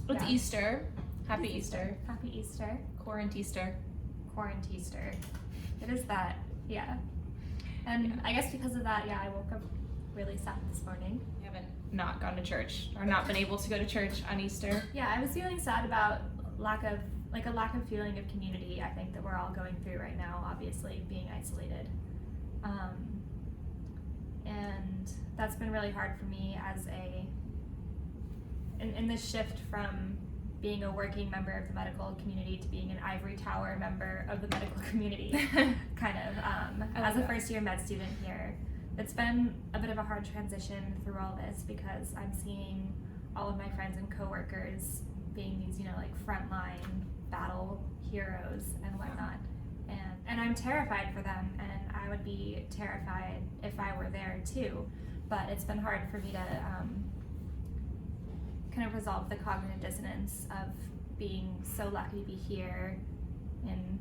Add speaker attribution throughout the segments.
Speaker 1: It's Easter. Happy Easter.
Speaker 2: Happy Easter.
Speaker 1: Quaranteaster.
Speaker 2: Quaranteaster. It is that, yeah. And I guess because of that, I woke up really sad this morning.
Speaker 1: You haven't not gone to church or not been able to go to church on Easter?
Speaker 2: Yeah, I was feeling sad about a lack of feeling of community, I think, that we're all going through right now, obviously, being isolated. And that's been really hard for me as in this shift from being a working member of the medical community to being an ivory tower member of the medical community, kind of, as a first-year med student here. It's been a bit of a hard transition through all this because I'm seeing all of my friends and coworkers being these, like frontline battle heroes and whatnot. And I'm terrified for them, and I would be terrified if I were there too. But it's been hard for me to kind of resolve the cognitive dissonance of being so lucky to be here in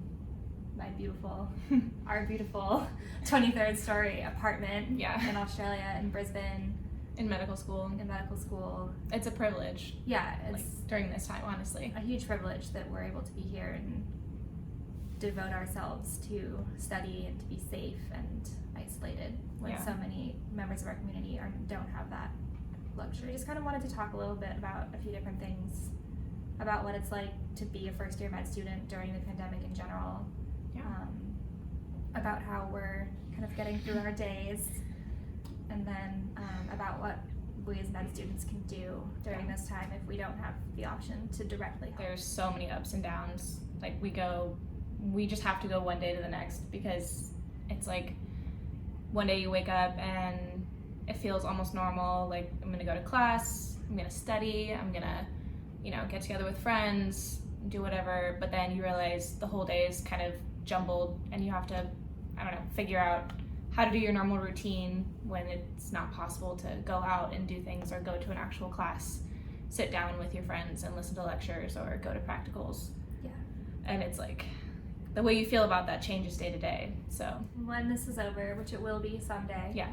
Speaker 2: our beautiful 23rd story apartment in Australia, in Brisbane.
Speaker 1: In medical school. It's a privilege.
Speaker 2: Yeah, it's
Speaker 1: during this time, honestly.
Speaker 2: A huge privilege that we're able to be here and devote ourselves to study and to be safe and isolated when so many members of our community don't have that luxury. Just kind of wanted to talk a little bit about a few different things about what it's like to be a first-year med student during the pandemic in general. About how we're kind of getting through our days, and then about what we as med students can do during this time if we don't have the option to directly help.
Speaker 1: There's so many ups and downs. Like we just have to go one day to the next, because it's like one day you wake up and it feels almost normal, like I'm gonna go to class, I'm gonna study, I'm gonna get together with friends, do whatever, but then you realize the whole day is kind of jumbled and you have to, figure out how to do your normal routine when it's not possible to go out and do things or go to an actual class, sit down with your friends and listen to lectures or go to practicals.
Speaker 2: Yeah.
Speaker 1: And it's like the way you feel about that changes day to day. So
Speaker 2: when this is over, which it will be someday.
Speaker 1: Yeah.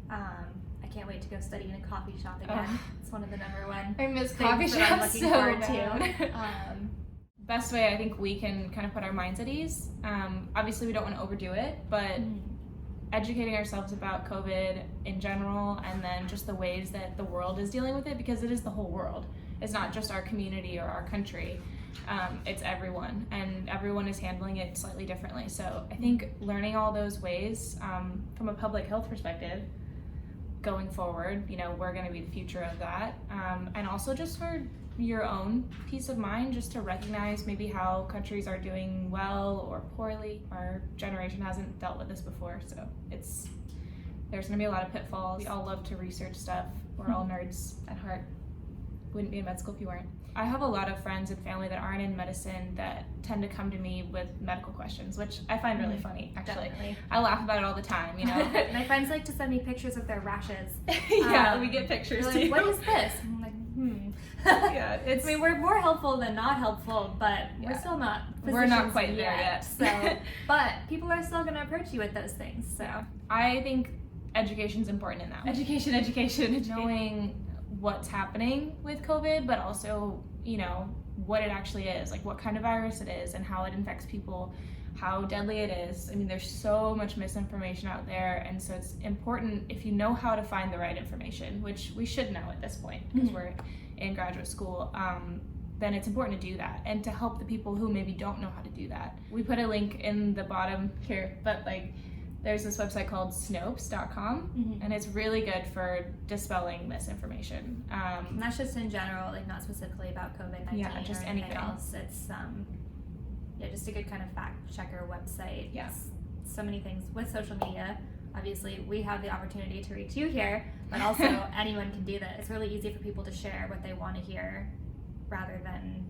Speaker 2: I can't wait to go study in a coffee shop again. It's one of the number one
Speaker 1: I miss
Speaker 2: things
Speaker 1: coffee
Speaker 2: that I'm
Speaker 1: shops
Speaker 2: looking
Speaker 1: so
Speaker 2: forward
Speaker 1: bad.
Speaker 2: to.
Speaker 1: Best way I think we can kind of put our minds at ease. Obviously we don't want to overdo it, but educating ourselves about COVID in general, and then just the ways that the world is dealing with it, because it is the whole world. It's not just our community or our country. It's everyone, and everyone is handling it slightly differently. So I think learning all those ways from a public health perspective going forward, we're going to be the future of that. And also just for your own peace of mind, just to recognize maybe how countries are doing well or poorly. Our generation hasn't dealt with this before, so there's going to be a lot of pitfalls. We all love to research stuff. We're all nerds at heart. Wouldn't be in med school if you weren't. I have a lot of friends and family that aren't in medicine that tend to come to me with medical questions, which I find really funny, actually.
Speaker 2: Definitely.
Speaker 1: I laugh about it all the time,
Speaker 2: My friends like to send me pictures of their rashes.
Speaker 1: We get pictures
Speaker 2: like,
Speaker 1: too.
Speaker 2: what is this? I'm like,
Speaker 1: Yeah,
Speaker 2: we're more helpful than not helpful, but we're still not physicians.
Speaker 1: We're not quite there yet.
Speaker 2: So, but people are still going to approach you with those things. So
Speaker 1: I think education's important in that. Education. Knowing what's happening with COVID, but also, what it actually is, like what kind of virus it is and how it infects people, how deadly it is. There's so much misinformation out there, and so it's important, if you know how to find the right information, which we should know at this point because we're in graduate school, then it's important to do that and to help the people who maybe don't know how to do that. We put a link in the bottom here, but there's this website called Snopes.com, and it's really good for dispelling misinformation.
Speaker 2: And that's just in general, not specifically about COVID-19
Speaker 1: just
Speaker 2: or
Speaker 1: anything
Speaker 2: else. It's just a good kind of fact checker website.
Speaker 1: Yes.
Speaker 2: So many things with social media. Obviously, we have the opportunity to reach you here, but also anyone can do that. It's really easy for people to share what they want to hear rather than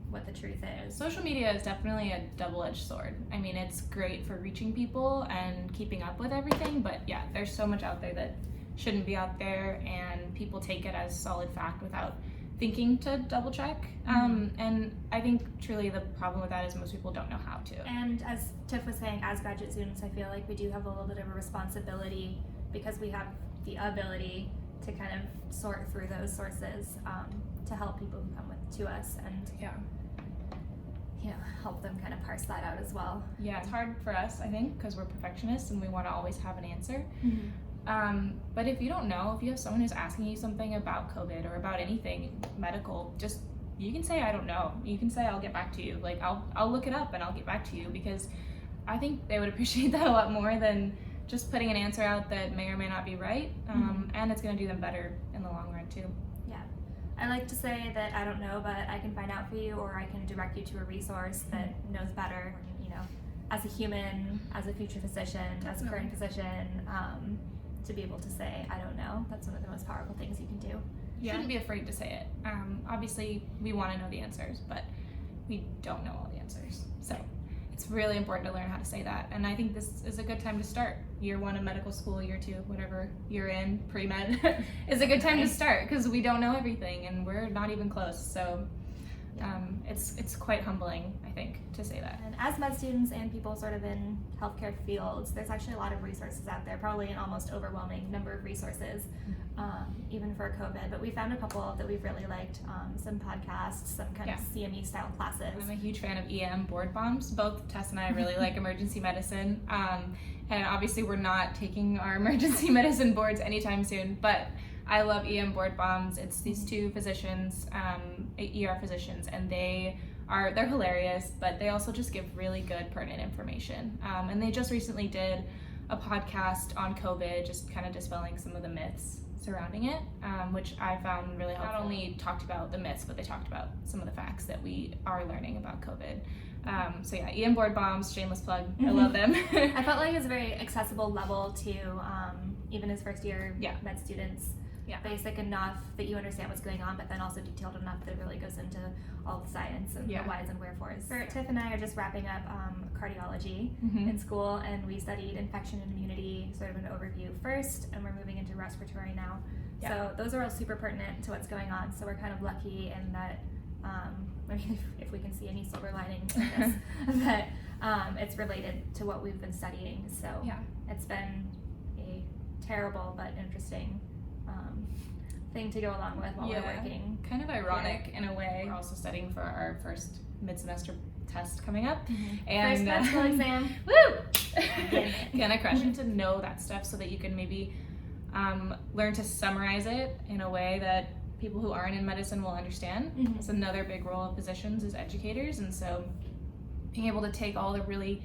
Speaker 2: what the truth is.
Speaker 1: Social media is definitely a double-edged sword. It's great for reaching people and keeping up with everything, but there's so much out there that shouldn't be out there, and people take it as solid fact without thinking to double check. And I think truly the problem with that is most people don't know how to.
Speaker 2: And as Tiff was saying, as graduate students, I feel like we do have a little bit of a responsibility, because we have the ability to kind of sort through those sources to help people who come to us and help them kind of parse that out as well.
Speaker 1: Yeah, it's hard for us, I think, because we're perfectionists and we want to always have an answer. But if you don't know, if you have someone who's asking you something about COVID or about anything medical, just, you can say, I don't know. You can say, I'll get back to you. Like, I'll look it up and I'll get back to you, because I think they would appreciate that a lot more than just putting an answer out that may or may not be right. And it's going to do them better in the long run too.
Speaker 2: Yeah. I like to say that I don't know, but I can find out for you, or I can direct you to a resource that knows better, you know, as a human, as a future physician, as a current physician, to be able to say, I don't know. That's one of the most powerful things you can do.
Speaker 1: You shouldn't be afraid to say it. Obviously, we want to know the answers, but we don't know all the answers. So it's really important to learn how to say that. And I think this is a good time to start. Year 1 of medical school, year 2, whatever you're in, pre-med, is a good time to start, because we don't know everything and we're not even close. So it's quite humbling, I think, to say that.
Speaker 2: And as med students and people sort of in healthcare fields, there's actually a lot of resources out there, probably an almost overwhelming number of resources, even for COVID. But we found a couple that we've really liked, some podcasts, some kind of CME style classes.
Speaker 1: I'm a huge fan of EM board bombs. Both Tess and I really like emergency medicine. And obviously we're not taking our emergency medicine boards anytime soon, but I love EM board bombs. It's these 2 physicians, ER physicians, and they're hilarious, but they also just give really good pertinent information. And they just recently did a podcast on COVID, just kind of dispelling some of the myths surrounding it, which I found really helpful. Not only talked about the myths, but they talked about some of the facts that we are learning about COVID. So yeah, EM board bombs, shameless plug. I love them.
Speaker 2: I felt like it was a very accessible level to even as first year med students. Basic enough that you understand what's going on, but then also detailed enough that it really goes into all the science and the whys and wherefores. Tiff and I are just wrapping up cardiology in school, and we studied infection and immunity, sort of an overview first, and we're moving into respiratory now. So those are all super pertinent to what's going on. So we're kind of lucky in that, I mean, if we can see any silver lining in this, that it's related to what we've been studying. So it's been a terrible but interesting thing to go along with while we're working.
Speaker 1: Kind of ironic in a way. We're also studying for our first mid-semester test coming up. And
Speaker 2: first medical exam.
Speaker 1: Woo! Gonna crush it. To know that stuff so that you can maybe learn to summarize it in a way that people who aren't in medicine will understand. It's another big role of physicians as educators, and so being able to take all the really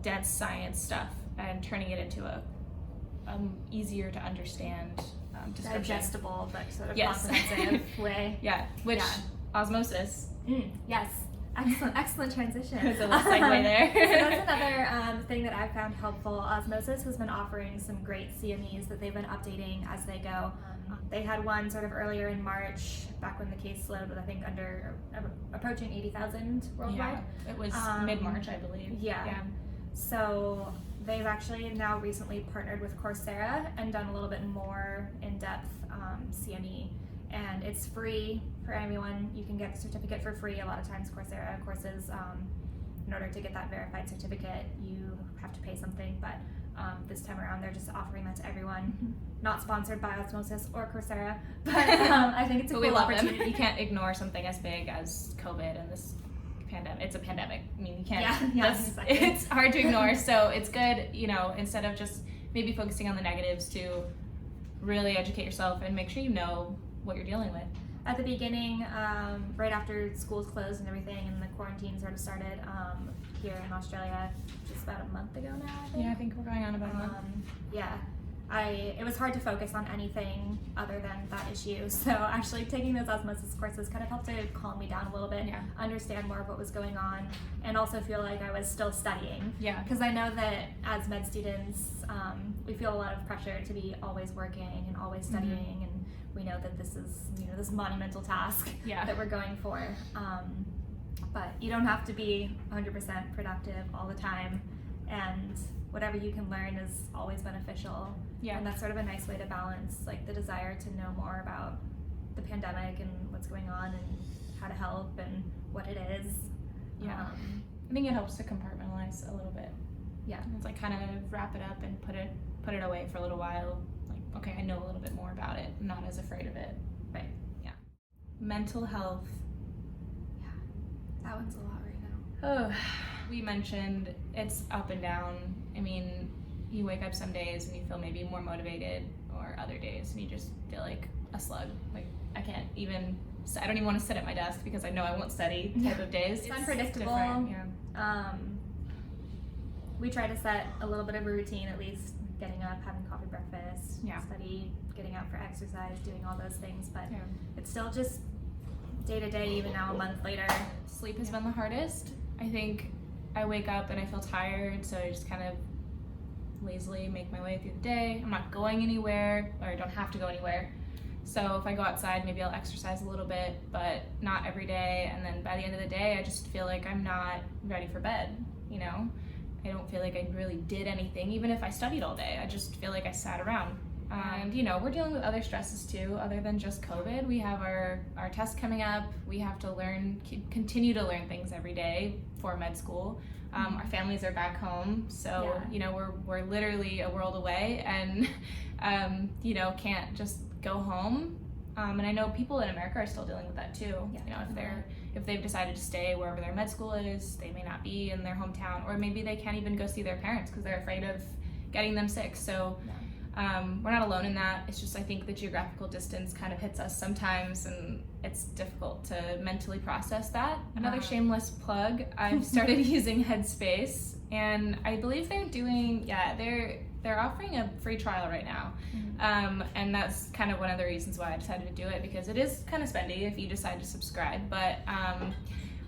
Speaker 1: dense science stuff and turning it into a easier to understand
Speaker 2: digestible but sort of comprehensive way.
Speaker 1: Which osmosis.
Speaker 2: Yes. Excellent transition.
Speaker 1: There's a little segue there.
Speaker 2: So that's another thing that I've found helpful. Osmosis has been offering some great CMEs that they've been updating as they go. They had one sort of earlier in March, back when the caseload was, I think, approaching 80,000 worldwide.
Speaker 1: Yeah, it was mid-March, I believe.
Speaker 2: So they've actually now recently partnered with Coursera and done a little bit more in-depth CME. And it's free for anyone. You can get the certificate for free. A lot of times Coursera courses, in order to get that verified certificate, you have to pay something. But this time around, they're just offering that to everyone. Not sponsored by Osmosis or Coursera, but I think it's a cool opportunity.
Speaker 1: You can't ignore something as big as COVID and this pandemic. It's a pandemic. I mean, you can't.
Speaker 2: Exactly.
Speaker 1: It's hard to ignore. So it's good, instead of just maybe focusing on the negatives, to really educate yourself and make sure you know what you're dealing with.
Speaker 2: At the beginning, right after schools closed and everything, and the quarantine sort of started here in Australia, just about a month ago now, I think.
Speaker 1: Yeah, I think we're going on about a month.
Speaker 2: It was hard to focus on anything other than that issue. So actually taking those osmosis courses kind of helped to calm me down a little bit, understand more of what was going on, and also feel like I was still studying. Because I know that as med students, we feel a lot of pressure to be always working and always studying, and we know that this is, this monumental task that we're going for. But you don't have to be 100% productive all the time, and whatever you can learn is always beneficial. And that's sort of a nice way to balance like the desire to know more about the pandemic and what's going on and how to help and what it is.
Speaker 1: I think it helps to compartmentalize a little bit. It's like kind of wrap it up and put it away for a little while, like okay, I know a little bit more about it. I'm not as afraid of it.
Speaker 2: Right.
Speaker 1: Yeah. Mental health.
Speaker 2: Yeah, that one's a lot right now.
Speaker 1: Oh, we mentioned it's up and down. I mean, you wake up some days and you feel maybe more motivated, or other days and you just feel like a slug. Like, I don't even want to sit at my desk because I know I won't study type of days.
Speaker 2: It's unpredictable.
Speaker 1: Yeah.
Speaker 2: We try to set a little bit of a routine, at least getting up, having coffee, breakfast, study, getting out for exercise, doing all those things, but it's still just day to day, even now a month later.
Speaker 1: Sleep has been the hardest. I think I wake up and I feel tired, so I just kind of lazily make my way through the day. I'm not going anywhere, or I don't have to go anywhere. So if I go outside, maybe I'll exercise a little bit, but not every day. And then by the end of the day, I just feel like I'm not ready for bed, you know? I don't feel like I really did anything, even if I studied all day. I just feel like I sat around. And, you know, we're dealing with other stresses too, other than just COVID. We have our test coming up. We have to continue to learn things every day for med school. Our families are back home, so, you know, we're literally a world away, and, you know, can't just go home. And I know people in America are still dealing with that too. You know, if they've decided to stay wherever their med school is, they may not be in their hometown, or maybe they can't even go see their parents because they're afraid of getting them sick. So we're not alone in that. It's just, I think the geographical distance kind of hits us sometimes, and it's difficult to mentally process that. Another shameless plug, I've started using Headspace, and I believe they're doing, they're offering a free trial right now. And that's kind of one of the reasons why I decided to do it, because it is kind of spendy if you decide to subscribe. But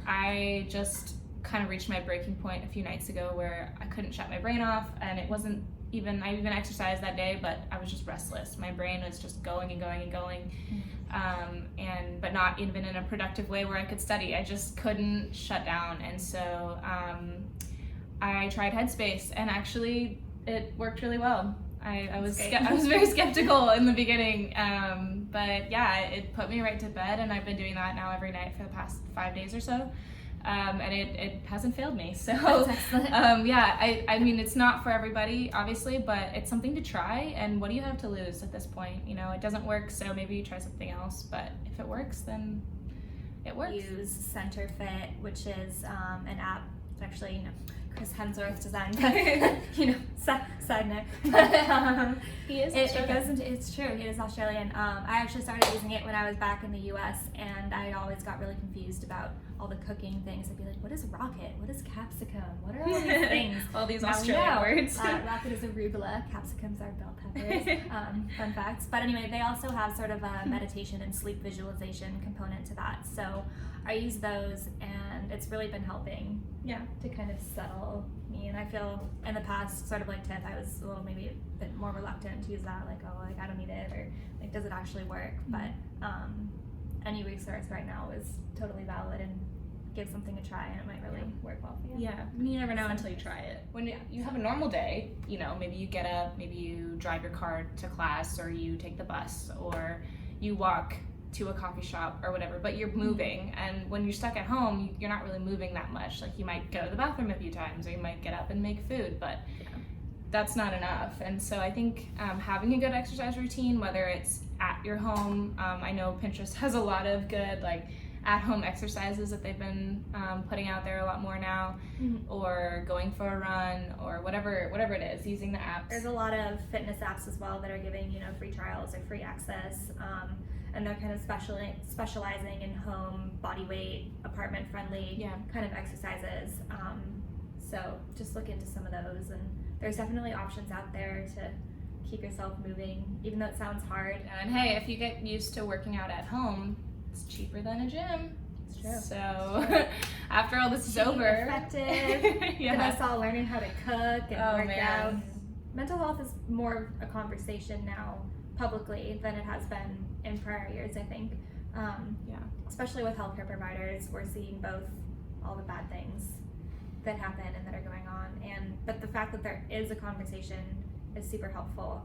Speaker 1: I just kind of reached my breaking point a few nights ago where I couldn't shut my brain off, and it wasn't even, I even exercised that day, but I was just restless. My brain was just going and going and going, but not even in a productive way where I could study. I just couldn't shut down. And so I tried Headspace, and actually it worked really well. I was very skeptical in the beginning, but yeah, it put me right to bed, and I've been doing that now every night for the past 5 days or so. And it hasn't failed me. So I mean, it's not for everybody, obviously, but it's something to try. And what do you have to lose at this point? You know, it doesn't work, so maybe you try something else. But if it works, then it works.
Speaker 2: Use Centr Fit, which is an app. Actually, you know, Chris Hemsworth designed, but you know, side note.
Speaker 1: He is.
Speaker 2: It's true. He is Australian. I actually started using it when I was back in the U.S., and I always got really confused about all the cooking things. I'd be like, what is rocket? What is capsicum? What are all these things?
Speaker 1: All these Australian words.
Speaker 2: Rocket is arugula. Capsicums are bell peppers. Fun facts. But anyway, they also have sort of a meditation and sleep visualization component to that. So I use those, and it's really been helping to kind of settle me. And I feel in the past, sort of like Tiff, I was maybe a bit more reluctant to use that, like, oh, like, I don't need it, or like, does it actually work? But any resource right now is totally valid, and give something a try, and it might really work well for you.
Speaker 1: Yeah, I mean, you never know until you try it. When you have a normal day, you know, maybe you get up, maybe you drive your car to class, or you take the bus, or you walk to a coffee shop or whatever, but you're moving. And when you're stuck at home, you're not really moving that much. Like, you might go to the bathroom a few times, or you might get up and make food, but that's not enough. And so I think having a good exercise routine, whether it's at your home, I know Pinterest has a lot of good like at-home exercises that they've been putting out there a lot more now, or going for a run, or whatever it is, using the apps.
Speaker 2: There's a lot of fitness apps as well that are giving, you know, free trials or free access, and they're kind of specializing in home, body weight, apartment friendly kind of exercises. So just look into some of those, and there's definitely options out there to keep yourself moving, even though it sounds hard.
Speaker 1: And hey, if you get used to working out at home, it's cheaper than a gym.
Speaker 2: It's true.
Speaker 1: So after all this is over,
Speaker 2: effective. Get us all learning how to cook and work out. Mental health is more a conversation now publicly than it has been in prior years, I think. Especially with healthcare providers, we're seeing both all the bad things that happen and that are going on, but the fact that there is a conversation is super helpful.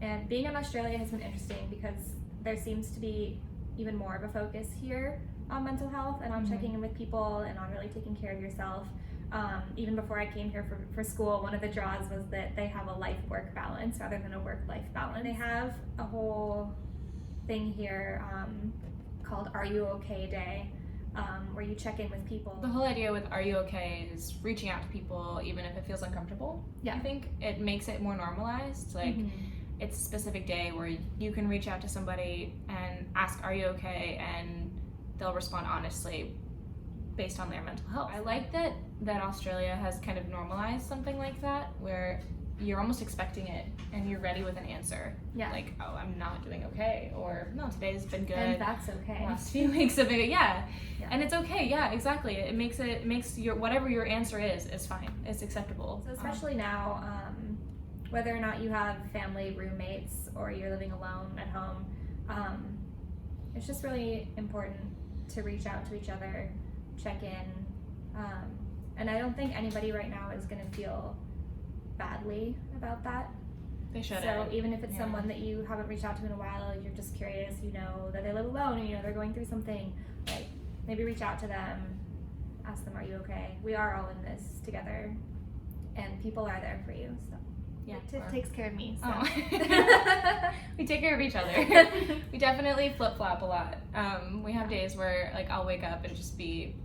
Speaker 2: And being in Australia has been interesting because there seems to be even more of a focus here on mental health and on checking in with people and on really taking care of yourself. even before I came here for school, one of the draws was that they have a life-work balance rather than a work-life balance. They have a whole thing here called Are You Okay Day, where you check in with people.
Speaker 1: The whole idea with Are You Okay is reaching out to people even if it feels uncomfortable.
Speaker 2: Yeah.
Speaker 1: I think it makes it more normalized. Like, it's a specific day where you can reach out to somebody and ask, are you okay? And they'll respond honestly based on their mental health. I like that Australia has kind of normalized something like that, where you're almost expecting it and you're ready with an answer.
Speaker 2: Yeah.
Speaker 1: Like, oh, I'm not doing okay, or no, today's been good.
Speaker 2: And that's okay.
Speaker 1: Last few weeks have been, yeah. And it's okay, yeah, exactly. It makes your, whatever your answer is fine. It's acceptable.
Speaker 2: So especially now, whether or not you have family, roommates, or you're living alone at home, it's just really important to reach out to each other, check in, and I don't think anybody right now is going to feel badly about that.
Speaker 1: They shouldn't.
Speaker 2: So even if it's someone that you haven't reached out to in a while, you're just curious, you know that they live alone, and you know they're going through something, like maybe reach out to them, ask them, are you okay? We are all in this together, and people are there for you. So
Speaker 1: yeah,
Speaker 2: Tiff takes care of me. So.
Speaker 1: Oh. We take care of each other. We definitely flip-flop a lot. We have days where like I'll wake up and just be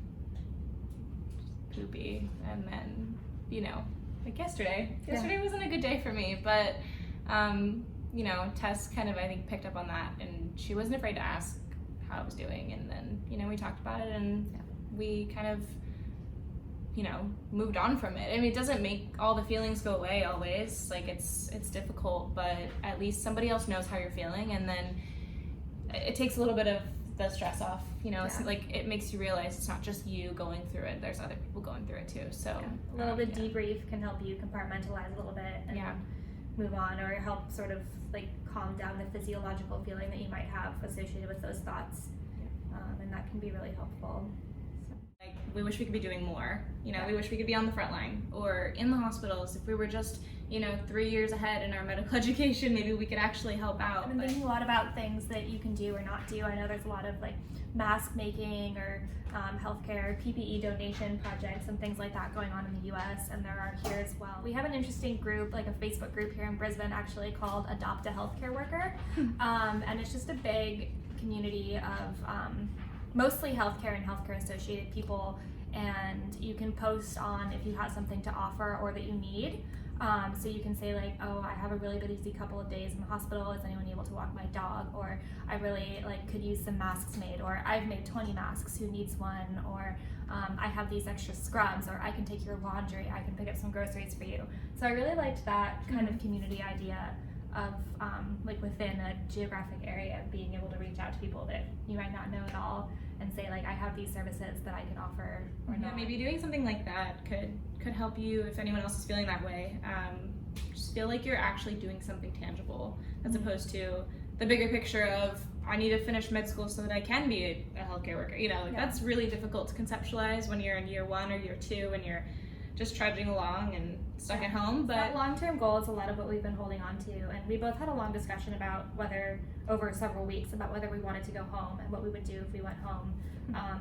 Speaker 1: poopy, and then, you know, like yesterday wasn't a good day for me, but you know, Tess kind of, I think, picked up on that, and she wasn't afraid to ask how I was doing, and then, you know, we talked about it, and we kind of, you know, moved on from it. I mean, it doesn't make all the feelings go away always. Like, it's difficult, but at least somebody else knows how you're feeling, and then it takes a little bit of the stress off, you know. It's like, it makes you realize it's not just you going through it, there's other people going through it too. So
Speaker 2: a little bit debrief can help you compartmentalize a little bit and move on, or help sort of like calm down the physiological feeling that you might have associated with those thoughts, and that can be really helpful.
Speaker 1: Like, we wish we could be doing more, you know. We wish we could be on the front line or in the hospitals. If we were just, you know, 3 years ahead in our medical education, maybe we could actually help out.
Speaker 2: I've been thinking a lot about things that you can do or not do. I know there's a lot of like mask making or healthcare PPE donation projects and things like that going on in the US, and there are here as well. We have an interesting group, like a Facebook group here in Brisbane actually, called Adopt a Healthcare Worker, and it's just a big community of mostly healthcare and healthcare associated people, and you can post on if you have something to offer or that you need. So you can say like, oh, I have a really busy couple of days in the hospital, is anyone able to walk my dog? Or I really could use some masks made, or I've made 20 masks, who needs one? Or I have these extra scrubs, or I can take your laundry, I can pick up some groceries for you. So I really liked that kind of community idea of like within a geographic area, being able to reach out to people that you might not know at all and say like, I have these services that I can offer or not.
Speaker 1: Maybe doing something like that could help you if anyone else is feeling that way. Just feel like you're actually doing something tangible, as opposed to the bigger picture of, I need to finish med school so that I can be a healthcare worker. You know, like that's really difficult to conceptualize when you're in year 1 or year 2 and you're just trudging along and stuck at home. But
Speaker 2: that long-term goal is a lot of what we've been holding on to, and we both had a long discussion about whether, over several weeks, about whether we wanted to go home and what we would do if we went home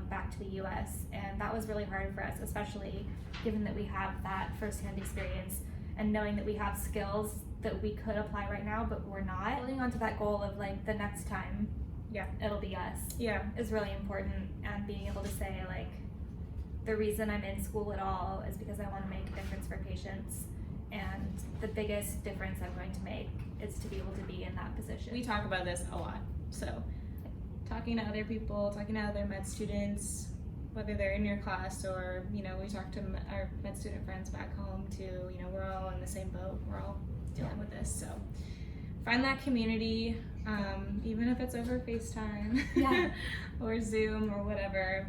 Speaker 2: back to the US, and that was really hard for us, especially given that we have that first-hand experience and knowing that we have skills that we could apply right now, but we're not. Holding on to that goal of like, the next time it'll be us is really important, and being able to say like, the reason I'm in school at all is because I want to make a difference for patients, and the biggest difference I'm going to make is to be able to be in that position.
Speaker 1: We talk about this a lot, so talking to other people, talking to other med students, whether they're in your class or, you know, we talk to our med student friends back home too. You know, we're all in the same boat, we're all dealing with this, so find that community, even if it's over FaceTime or Zoom or whatever.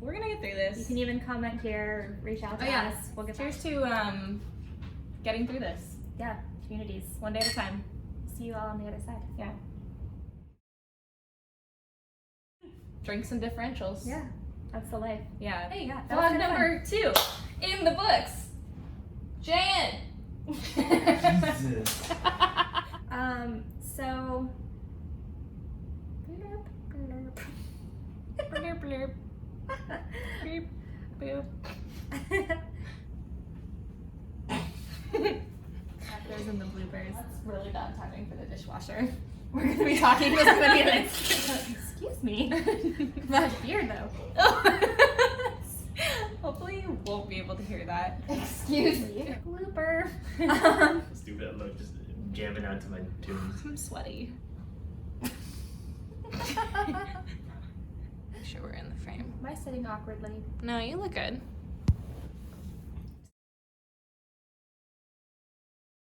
Speaker 1: We're gonna get through this.
Speaker 2: You can even comment here, reach out to us. We'll get
Speaker 1: Cheers to getting through this.
Speaker 2: Yeah, communities.
Speaker 1: One day at a time.
Speaker 2: See you all on the other side.
Speaker 1: Yeah. Drinks and differentials.
Speaker 2: Yeah, that's the life.
Speaker 1: Yeah.
Speaker 2: Hey,
Speaker 1: vlog number 2 in the books. Jan.
Speaker 3: Jesus.
Speaker 2: So.
Speaker 1: Blurp, blurp. Beep, boop.
Speaker 2: dishwasher. We're gonna be talking. There's gonna be like, excuse me. That beard though.
Speaker 1: Hopefully you won't be able to hear that.
Speaker 2: Excuse me. Blooper.
Speaker 3: Stupid look, just jamming out to my tunes.
Speaker 1: I'm sweaty. Make sure we're in the frame.
Speaker 2: Am I sitting awkwardly?
Speaker 1: No, you look good.